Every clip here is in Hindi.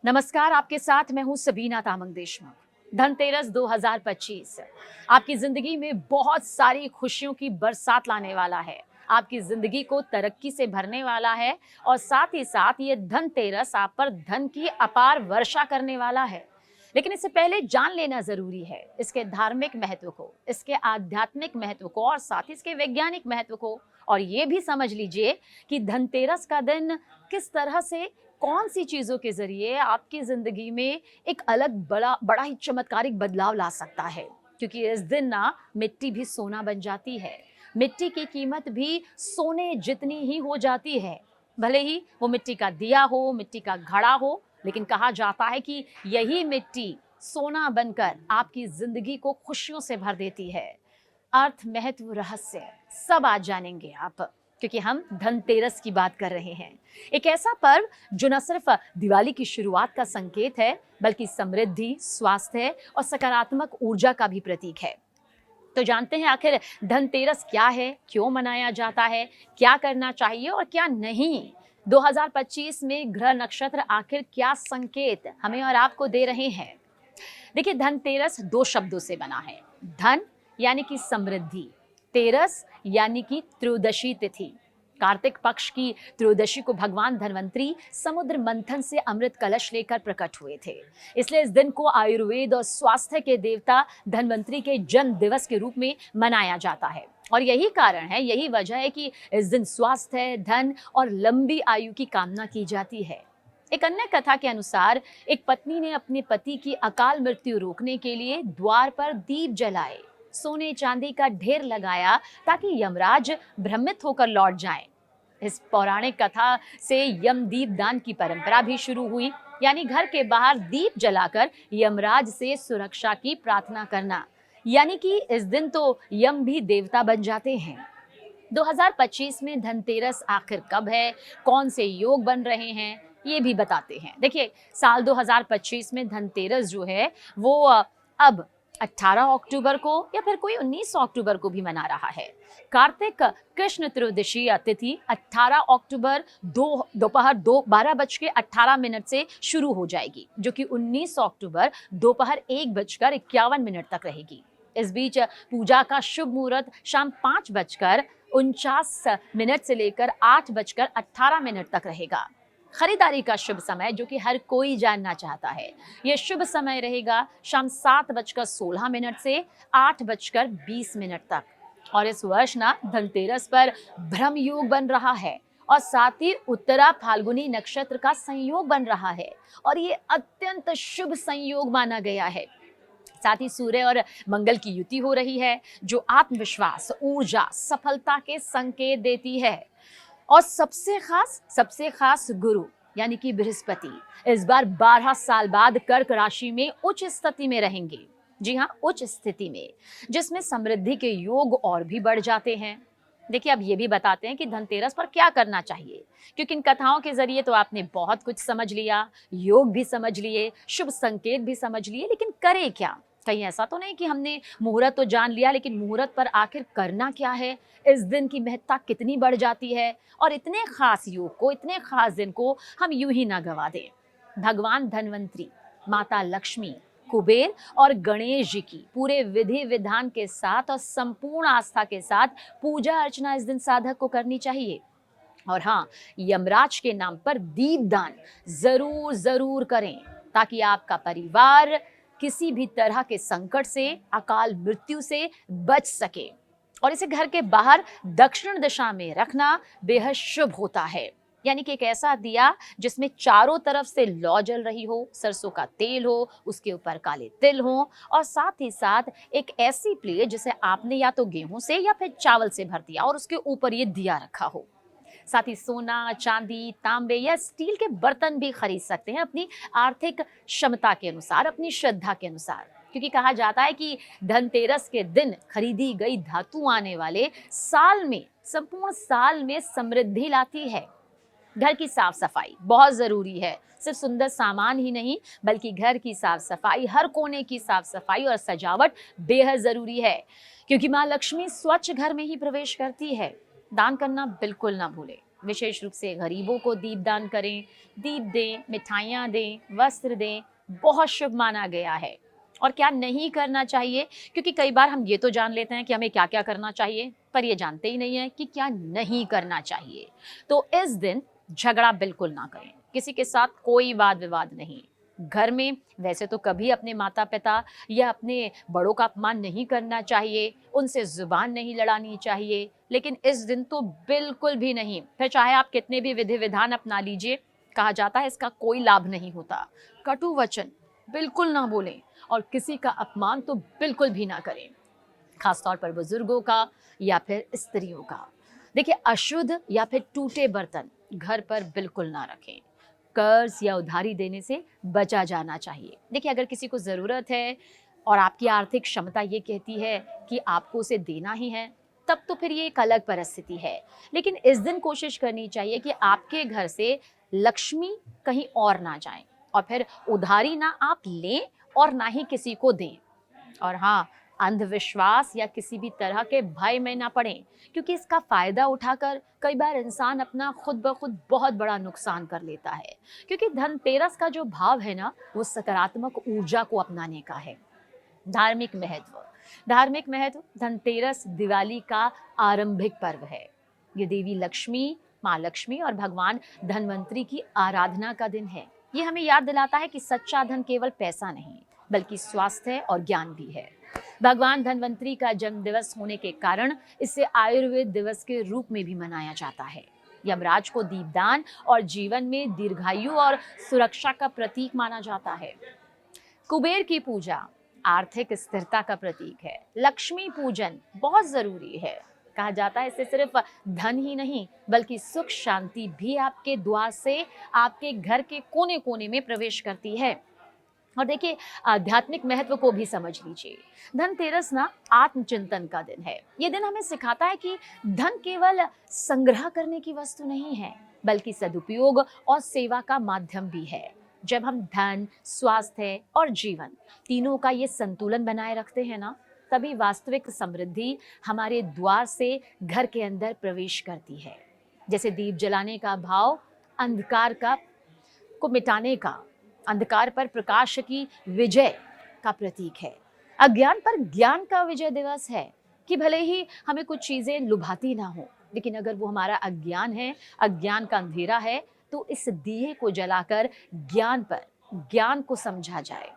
नमस्कार, आपके साथ मैं हूं सबीना तामंग देशमुख। धनतेरस 2025 आपकी जिंदगी में बहुत सारी खुशियों की बरसात लाने वाला है। आपकी जिंदगी को तरक्की से भरने वाला है और साथ ही साथ ये धनतेरस आप पर धन की अपार वर्षा करने वाला है। लेकिन इससे पहले जान लेना जरूरी है इसके धार्मिक महत्व को, इसके आध्यात्मिक महत्व को और साथ ही इसके वैज्ञानिक महत्व को। और ये भी समझ लीजिए कि धनतेरस का दिन किस तरह से, कौन सी चीजों के जरिए आपकी जिंदगी में एक अलग बड़ा ही चमत्कारिक बदलाव ला सकता है। क्योंकि इस दिन ना मिट्टी भी सोना बन जाती है, मिट्टी की कीमत भी सोने जितनी ही हो जाती है। भले ही वो मिट्टी का दिया हो, मिट्टी का घड़ा हो, लेकिन कहा जाता है कि यही मिट्टी सोना बनकर आपकी जिंदगी को खुशियों से भर देती है। अर्थ, महत्व, रहस्य सब आज जानेंगे आप, क्योंकि हम धनतेरस की बात कर रहे हैं। एक ऐसा पर्व जो न सिर्फ दिवाली की शुरुआत का संकेत है, बल्कि समृद्धि, स्वास्थ्य और सकारात्मक ऊर्जा का भी प्रतीक है। तो जानते हैं आखिर धनतेरस क्या है, क्यों मनाया जाता है, क्या करना चाहिए और क्या नहीं। 2025 में ग्रह नक्षत्र आखिर क्या संकेत हमें और आपको दे रहे हैं। देखिए, धनतेरस दो शब्दों से बना है। धन यानी कि समृद्धि, तेरस यानी कि त्रयोदशी तिथि। कार्तिक पक्ष की त्रयोदशी को भगवान धन्वंतरी समुद्र मंथन से अमृत कलश लेकर प्रकट हुए थे। इसलिए इस दिन को आयुर्वेद और स्वास्थ्य के देवता धन्वंतरी के जन्म दिवस के रूप में मनाया जाता है। और यही कारण है, यही वजह है कि इस दिन स्वास्थ्य, धन और लंबी आयु की कामना की जाती है। एक अन्य कथा के अनुसार एक पत्नी ने अपने पति की अकाल मृत्यु रोकने के लिए द्वार पर दीप जलाए, सोने चांदी का ढेर लगाया ताकि यमराज भ्रमित होकर लौट जाएं। इस पौराणिक कथा से यमदीप दान की परंपरा भी शुरू हुई, यानी घर के बाहर दीप जलाकर यमराज से सुरक्षा की प्रार्थना करना। यानी कि इस दिन तो यम भी देवता बन जाते हैं। 2025 में धनतेरस आखिर कब है, कौन से योग बन रहे हैं, ये भी बताते हैं। देखिए, साल 2025 में धनतेरस जो है वो अब 18 अक्टूबर को या फिर कोई 19 अक्टूबर को भी मना रहा है। कार्तिक कृष्ण त्रयोदशी तिथि 18 अक्टूबर दोपहर 12:18 से शुरू हो जाएगी, जो कि 19 अक्टूबर दोपहर 1:51 तक रहेगी। इस बीच पूजा का शुभ मुहूर्त शाम 5:49 से लेकर 8:18 तक रहेगा। खरीदारी का शुभ समय, जो कि हर कोई जानना चाहता है, यह शुभ समय रहेगा शाम 7:16 से 8:20 तक। और इस वर्ष ना धनतेरस पर ब्रह्म योग बन रहा है और साथ ही उत्तरा फाल्गुनी नक्षत्र का संयोग बन रहा है और ये अत्यंत शुभ संयोग माना गया है। साथ ही सूर्य और मंगल की युति हो रही है, जो आत्मविश्वास, ऊर्जा, सफलता के संकेत देती है। और सबसे खास गुरु यानी कि बृहस्पति इस बार 12 साल बाद कर्क राशि में उच्च स्थिति में रहेंगे। जी हाँ, उच्च स्थिति में, जिसमें समृद्धि के योग और भी बढ़ जाते हैं। देखिए, अब ये भी बताते हैं कि धनतेरस पर क्या करना चाहिए, क्योंकि इन कथाओं के जरिए तो आपने बहुत कुछ समझ लिया, योग भी समझ लिए, शुभ संकेत भी समझ लिए, लेकिन करें क्या। कहीं ऐसा तो नहीं कि हमने मुहूर्त तो जान लिया, लेकिन मुहूर्त पर आखिर करना क्या है, इस दिन की महत्ता कितनी बढ़ जाती है, और इतने खास योग को, इतने खास दिन को हम यूं ही ना गवा दें। भगवान धन्वंतरी, माता लक्ष्मी, कुबेर और गणेश जी की पूरे विधि विधान के साथ और संपूर्ण आस्था के साथ पूजा अर्चना इस दिन साधक को करनी चाहिए। और हाँ, यमराज के नाम पर दीपदान जरूर करें, ताकि आपका परिवार किसी भी तरह के संकट से, अकाल मृत्यु से बच सके। और इसे घर के बाहर दक्षिण दिशा में रखना बेहद शुभ होता है। यानी कि एक ऐसा दिया जिसमें चारों तरफ से लौ जल रही हो, सरसों का तेल हो, उसके ऊपर काले तिल हो, और साथ ही साथ एक ऐसी प्लेट जिसे आपने या तो गेहूं से या फिर चावल से भर दिया और उसके ऊपर ये दिया रखा हो। साथ ही सोना, चांदी, तांबे या स्टील के बर्तन भी खरीद सकते हैं अपनी आर्थिक क्षमता के अनुसार, अपनी श्रद्धा के अनुसार। क्योंकि कहा जाता है कि धनतेरस के दिन खरीदी गई धातु आने वाले संपूर्ण साल में समृद्धि लाती है। घर की साफ सफाई बहुत जरूरी है। सिर्फ सुंदर सामान ही नहीं, बल्कि घर की साफ सफाई, हर कोने की साफ सफाई और सजावट बेहद जरूरी है, क्योंकि माँ लक्ष्मी स्वच्छ घर में ही प्रवेश करती है। दान करना बिल्कुल ना भूले। विशेष रूप से गरीबों को दीपदान करें, दीप दें, मिठाइयाँ दें, वस्त्र दें, बहुत शुभ माना गया है। और क्या नहीं करना चाहिए, क्योंकि कई बार हम ये तो जान लेते हैं कि हमें क्या क्या करना चाहिए, पर ये जानते ही नहीं है कि क्या नहीं करना चाहिए। तो इस दिन झगड़ा बिल्कुल ना करें, किसी के साथ कोई वाद विवाद नहीं। घर में वैसे तो कभी अपने माता पिता या अपने बड़ों का अपमान नहीं करना चाहिए, उनसे जुबान नहीं लड़ानी चाहिए, लेकिन इस दिन तो बिल्कुल भी नहीं। फिर चाहे आप कितने भी विधि विधान अपना लीजिए, कहा जाता है इसका कोई लाभ नहीं होता। कटु वचन बिल्कुल ना बोलें और किसी का अपमान तो बिल्कुल भी ना करें, खासतौर पर बुजुर्गों का या फिर स्त्रियों का। देखिए, अशुद्ध या फिर टूटे बर्तन घर पर बिल्कुल ना रखें। कर्ज या उधारी देने से बचा जाना चाहिए। देखिए, अगर किसी को ज़रूरत है और आपकी आर्थिक क्षमता ये कहती है कि आपको उसे देना ही है, तब तो फिर ये एक अलग परिस्थिति है। लेकिन इस दिन कोशिश करनी चाहिए कि आपके घर से लक्ष्मी कहीं और ना जाए, और फिर उधारी ना आप लें और ना ही किसी को दें। और हाँ, अंधविश्वास या किसी भी तरह के भय में ना पड़ें, क्योंकि इसका फायदा उठाकर कई बार इंसान अपना खुद ब खुद बहुत बड़ा नुकसान कर लेता है। क्योंकि धनतेरस का जो भाव है ना, वो सकारात्मक ऊर्जा को अपनाने का है। धार्मिक महत्व धनतेरस दिवाली का आरंभिक पर्व है। ये देवी लक्ष्मी, माँ लक्ष्मी और भगवान धनवंतरी की आराधना का दिन है। ये हमें याद दिलाता है कि सच्चा धन केवल पैसा नहीं, बल्कि स्वास्थ्य और ज्ञान भी है। भगवान धनवंतरी का जन्म दिवस होने के कारण इसे आयुर्वेद दिवस के रूप में भी मनाया जाता है। यमराज को दीपदान और जीवन में दीर्घायु और सुरक्षा का प्रतीक माना जाता है। कुबेर की पूजा आर्थिक स्थिरता का प्रतीक है। लक्ष्मी पूजन बहुत जरूरी है। कहा जाता है इससे सिर्फ धन ही नहीं, बल्कि सुख शांति भी आपके द्वार से आपके घर के कोने कोने में प्रवेश करती है। और देखिए, आध्यात्मिक महत्व को भी समझ लीजिए। धनतेरस ना आत्मचिंतन का दिन है। ये दिन हमें सिखाता है कि धन केवल संग्रह करने की वस्तु नहीं है, बल्कि सदुपयोग और सेवा का माध्यम भी है। जब हम धन, स्वास्थ्य और जीवन तीनों का ये संतुलन बनाए रखते हैं ना, तभी वास्तविक समृद्धि हमारे द्वार से घर के अंदर प्रवेश करती है। जैसे दीप जलाने का भाव अंधकार को मिटाने का, अंधकार पर प्रकाश की विजय का प्रतीक है। अज्ञान पर ज्ञान का विजय दिवस है कि भले ही हमें कुछ चीजें लुभाती ना हो, लेकिन अगर वो हमारा अज्ञान है, अज्ञान का अंधेरा है, तो इस दिए को जलाकर ज्ञान को समझा जाए।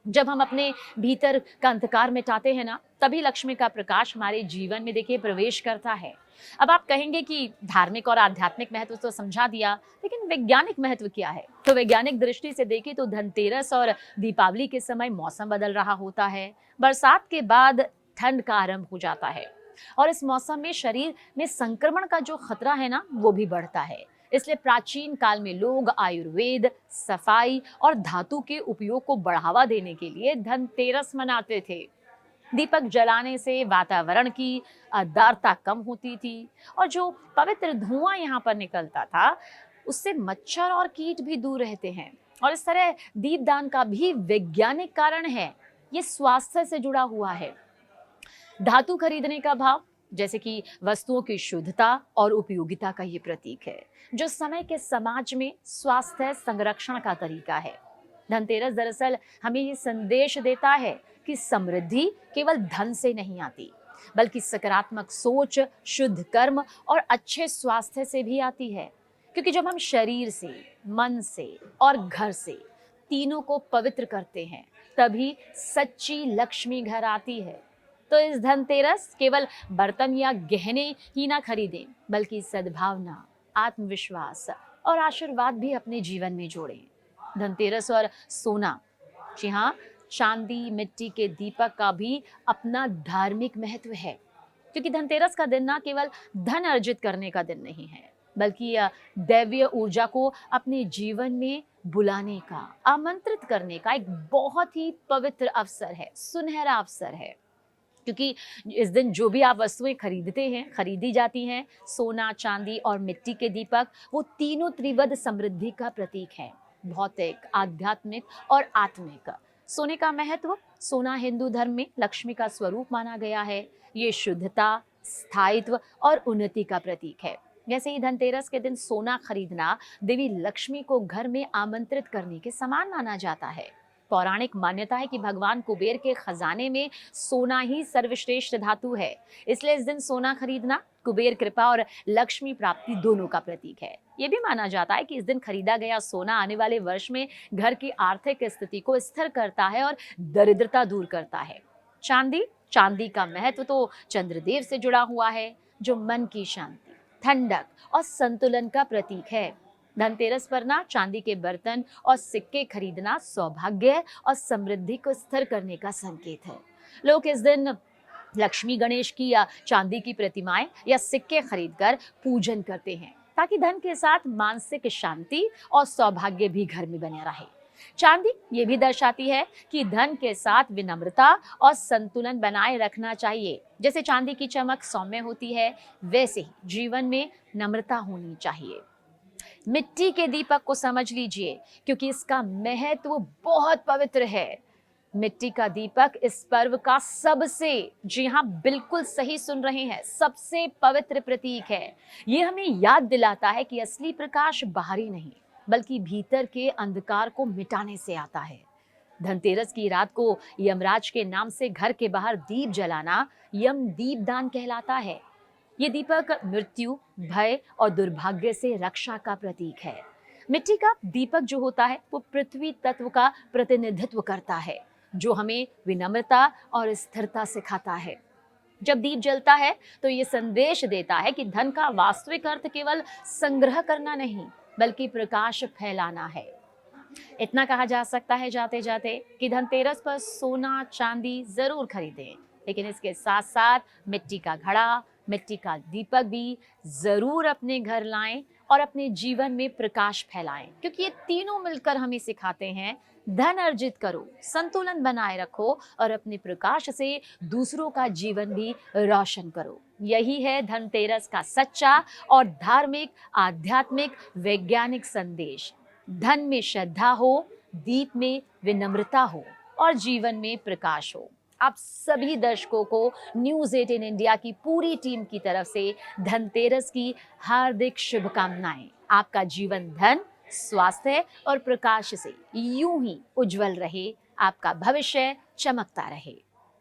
जब हम अपने भीतर का अंधकार मिटाते हैं ना, तभी लक्ष्मी का प्रकाश हमारे जीवन में देखिए प्रवेश करता है। अब आप कहेंगे कि धार्मिक और आध्यात्मिक महत्व तो समझा दिया, लेकिन वैज्ञानिक महत्व क्या है? तो वैज्ञानिक दृष्टि से देखें तो धनतेरस और दीपावली के समय मौसम बदल रहा होता है। बरसात के बाद ठंड का आरंभ हो जाता है और इस मौसम में शरीर में संक्रमण का जो खतरा है ना, वो भी बढ़ता है। इसलिए प्राचीन काल में लोग आयुर्वेद, सफाई और धातु के उपयोग को बढ़ावा देने के लिए धनतेरस मनाते थे। दीपक जलाने से वातावरण की आर्द्रता कम होती थी और जो पवित्र धुआं यहाँ पर निकलता था, उससे मच्छर और कीट भी दूर रहते हैं। और इस तरह दीपदान का भी वैज्ञानिक कारण है, ये स्वास्थ्य से जुड़ा हुआ है। धातु खरीदने का भाव जैसे कि वस्तुओं की शुद्धता और उपयोगिता का ये प्रतीक है, जो समय के समाज में स्वास्थ्य संरक्षण का तरीका है। धनतेरस दरअसल हमें ये संदेश देता है कि समृद्धि केवल धन से नहीं आती, बल्कि सकारात्मक सोच, शुद्ध कर्म और अच्छे स्वास्थ्य से भी आती है। क्योंकि जब हम शरीर से, मन से और घर से तीनों को पवित्र करते हैं, तभी सच्ची लक्ष्मी घर आती है। तो इस धनतेरस केवल बर्तन या गहने ही ना खरीदें, बल्कि सद्भावना, आत्मविश्वास और आशीर्वाद भी अपने जीवन में जोड़ें। धनतेरस और सोना, जी हाँ, चांदी, मिट्टी के दीपक का भी अपना धार्मिक महत्व है। क्योंकि धनतेरस का दिन ना केवल धन अर्जित करने का दिन नहीं है, बल्कि दैवीय ऊर्जा को अपने जीवन में बुलाने का, आमंत्रित करने का एक बहुत ही पवित्र अवसर है, सुनहरा अवसर है। क्योंकि इस दिन जो भी आप वस्तुएं खरीदते हैं, खरीदी जाती हैं, सोना, चांदी और मिट्टी के दीपक, वो तीनों त्रिवद समृद्धि का प्रतीक है, भौतिक, आध्यात्मिक और आत्मिक। सोने का महत्व, सोना हिंदू धर्म में लक्ष्मी का स्वरूप माना गया है। ये शुद्धता, स्थायित्व और उन्नति का प्रतीक है। वैसे ही धनतेरस के दिन सोना खरीदना देवी लक्ष्मी को घर में आमंत्रित करने के समान माना जाता है। पौराणिक मान्यता है कि भगवान कुबेर के खजाने में सोना ही सर्वश्रेष्ठ धातु है, इसलिए इस दिन सोना खरीदना कुबेर कृपा और लक्ष्मी प्राप्ति दोनों का प्रतीक है। ये भी माना जाता है कि इस दिन खरीदा गया सोना आने वाले वर्ष में घर की आर्थिक स्थिति को स्थिर करता है और दरिद्रता दूर करता है। चांदी का महत्व तो चंद्रदेव से जुड़ा हुआ है, जो मन की शांति, ठंडक और संतुलन का प्रतीक है। धनतेरस पर ना चांदी के बर्तन और सिक्के खरीदना सौभाग्य और समृद्धि को स्थिर करने का संकेत है। लोग इस दिन लक्ष्मी गणेश की या चांदी की प्रतिमाएं या सिक्के खरीदकर पूजन करते हैं, ताकि धन के साथ मानसिक शांति और सौभाग्य भी घर में बने रहे। चांदी ये भी दर्शाती है कि धन के साथ विनम्रता और संतुलन बनाए रखना चाहिए। जैसे चांदी की चमक सौम्य होती है, वैसे ही जीवन में नम्रता होनी चाहिए। मिट्टी के दीपक को समझ लीजिए, क्योंकि इसका महत्व बहुत पवित्र है। मिट्टी का दीपक इस पर्व का सबसे, जी हाँ बिल्कुल सही सुन रहे हैं, सबसे पवित्र प्रतीक है। ये हमें याद दिलाता है कि असली प्रकाश बाहरी नहीं, बल्कि भीतर के अंधकार को मिटाने से आता है। धनतेरस की रात को यमराज के नाम से घर के बाहर दीप जलाना यम दीपदान कहलाता है। ये दीपक मृत्यु, भय और दुर्भाग्य से रक्षा का प्रतीक है। मिट्टी का दीपक जो होता है वो पृथ्वी तत्व का प्रतिनिधित्व करता है, जो हमें विनम्रता और स्थिरता सिखाता है। जब दीप जलता है तो ये संदेश देता है कि धन का वास्तविक अर्थ केवल संग्रह करना नहीं, बल्कि प्रकाश फैलाना है। इतना कहा जा सकता है जाते जाते कि धनतेरस पर सोना चांदी जरूर खरीदें, लेकिन इसके साथ साथ मिट्टी का घड़ा, मिट्टी का दीपक भी जरूर अपने घर लाएं और अपने जीवन में प्रकाश फैलाएं, क्योंकि ये तीनों मिलकर हमें सिखाते हैं धन अर्जित करो, संतुलन बनाए रखो और अपने प्रकाश से दूसरों का जीवन भी रोशन करो। यही है धनतेरस का सच्चा और धार्मिक, आध्यात्मिक, वैज्ञानिक संदेश। धन में श्रद्धा हो, दीप में विनम्रता हो और जीवन में प्रकाश हो। आप सभी दर्शकों को न्यूज़ 18 इंडिया की पूरी टीम की तरफ से धनतेरस की हार्दिक शुभकामनाएं। आपका जीवन धन, स्वास्थ्य और प्रकाश से यूं ही उज्जवल रहे, आपका भविष्य चमकता रहे।